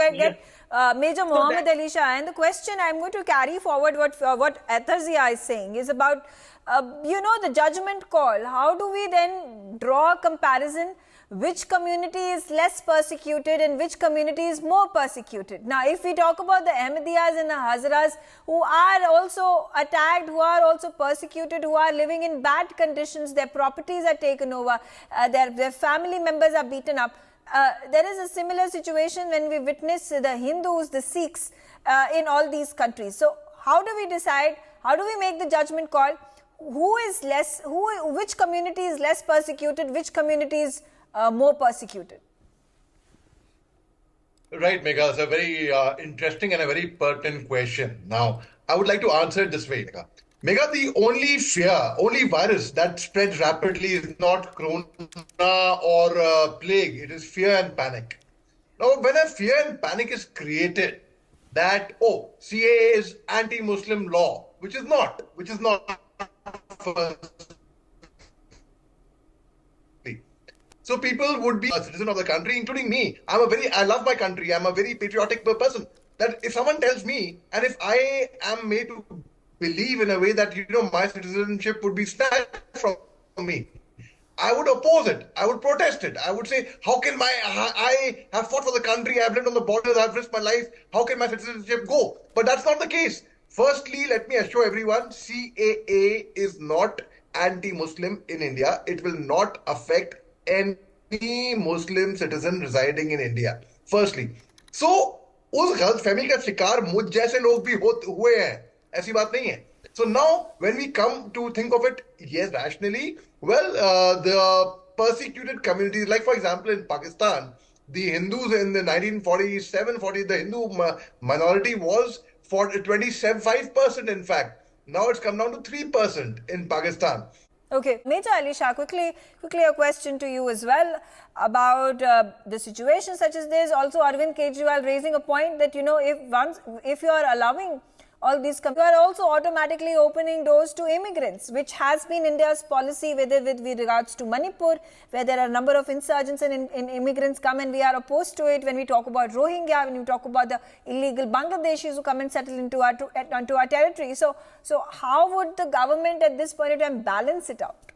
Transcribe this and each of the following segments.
get Major Mohammed Ali Shah. And the question I'm going to carry forward what Atharzia is saying is about, the judgment call. How do we then draw a comparison? Which community is less persecuted and which community is more persecuted? Now, if we talk about the Ahmadiyyas and the Hazaras who are also attacked, who are also persecuted, who are living in bad conditions, their properties are taken over, their family members are beaten up. There is a similar situation when we witness the Hindus, the Sikhs in all these countries. So, how do we decide? How do we make the judgment call? Which community is less persecuted? Which community is more persecuted? Right, Megha. It's a very interesting and a very pertinent question. Now, I would like to answer it this way, Megha. Megha, the only virus that spreads rapidly is not corona or plague. It is fear and panic. Now, when a fear and panic is created that, CAA is anti-Muslim law, which is not. So people would be a citizen of the country, including me. I love my country. I'm a very patriotic person. That if someone tells me, and if I am made to believe in a way that, my citizenship would be snatched from me, I would oppose it. I would protest it. I would say, how can I have fought for the country, I've lived on the borders, I've risked my life, how can my citizenship go? But that's not the case. Firstly, let me assure everyone, CAA is not anti-Muslim in India. It will not affect any Muslim citizen residing in India. Firstly. So, उस गलतफहमी का शिकार मुझ जैसे लोग भी हुए हैं. ऐसी बात नहीं है. So now, when we come to think of it, yes, rationally, the persecuted communities, like for example in Pakistan, the Hindus in the 1947-40, the Hindu minority was for 25% in fact. Now it's come down to 3% in Pakistan. Okay, Major Ali Shah, quickly a question to you as well about the situation such as this. Also, Arvind Kejriwal raising a point that, if you are allowing all these, you are also automatically opening doors to immigrants, which has been India's policy, whether with regards to Manipur, where there are a number of insurgents and immigrants come and we are opposed to it. When we talk about Rohingya, when we talk about the illegal Bangladeshis who come and settle into our territory. So how would the government at this point in time balance it out?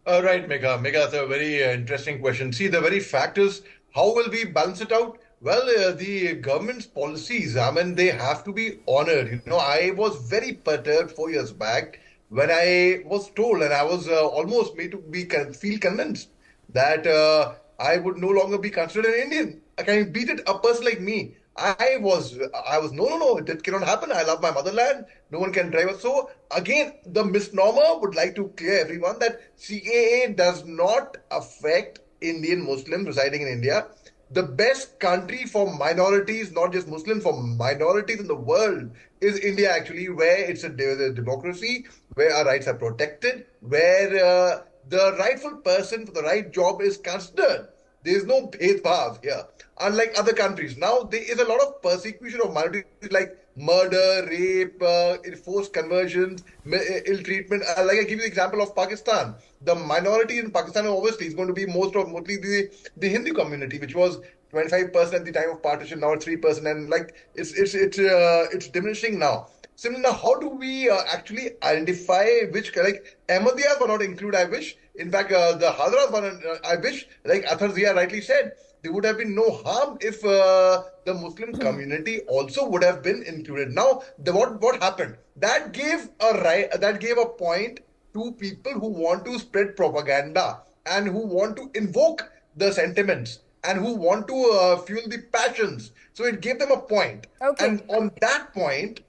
Right, Megha. Megha, that's a very interesting question. See, the very fact is, how will we balance it out? Well, the government's policies, they have to be honored. I was very perturbed 4 years back when I was told, and I was almost made to feel convinced that I would no longer be considered an Indian. Can you beat it? A person like me. I was, no, that cannot happen. I love my motherland. No one can drive us. So again, the misnomer would like to clear everyone that CAA does not affect Indian Muslims residing in India. The best country for minorities, not just Muslims, for minorities in the world is India actually, where it's a democracy, where our rights are protected, where the rightful person for the right job is considered. There is no bhedbhav here, unlike other countries. Now, there is a lot of persecution of minorities like murder, rape, forced conversions, ill treatment. Like I give you the example of Pakistan. The minority in Pakistan obviously is going to be mostly the Hindu community, which was 25% at the time of partition. Now it's 3%, and it's diminishing now. Similarly, how do we actually identify which, Ahmadiyyas were not included, I wish. In fact, the Hazaras were, I wish, like Atharzia rightly said, there would have been no harm if the Muslim community also would have been included. Now, what happened? That gave a point to people who want to spread propaganda and who want to invoke the sentiments and who want to fuel the passions. So it gave them a point. Okay. And on that point,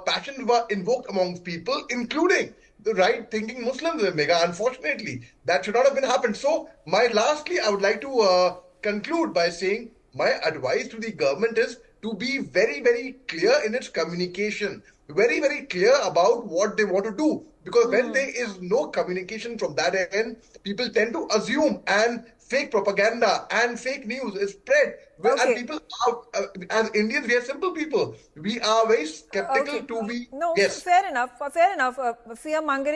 passions were invoked amongst people, including the right-thinking Muslims, Megha. Unfortunately, that should not have been happened. So, lastly, I would like to conclude by saying my advice to the government is to be very, very clear in its communication, very, very clear about what they want to do. Because when there is no communication from that end, people tend to assume, and fake propaganda and fake news is spread. Okay. And people are, as Indians, we are simple people. We are very skeptical to be. No, yes. Fair enough. Fear mongering.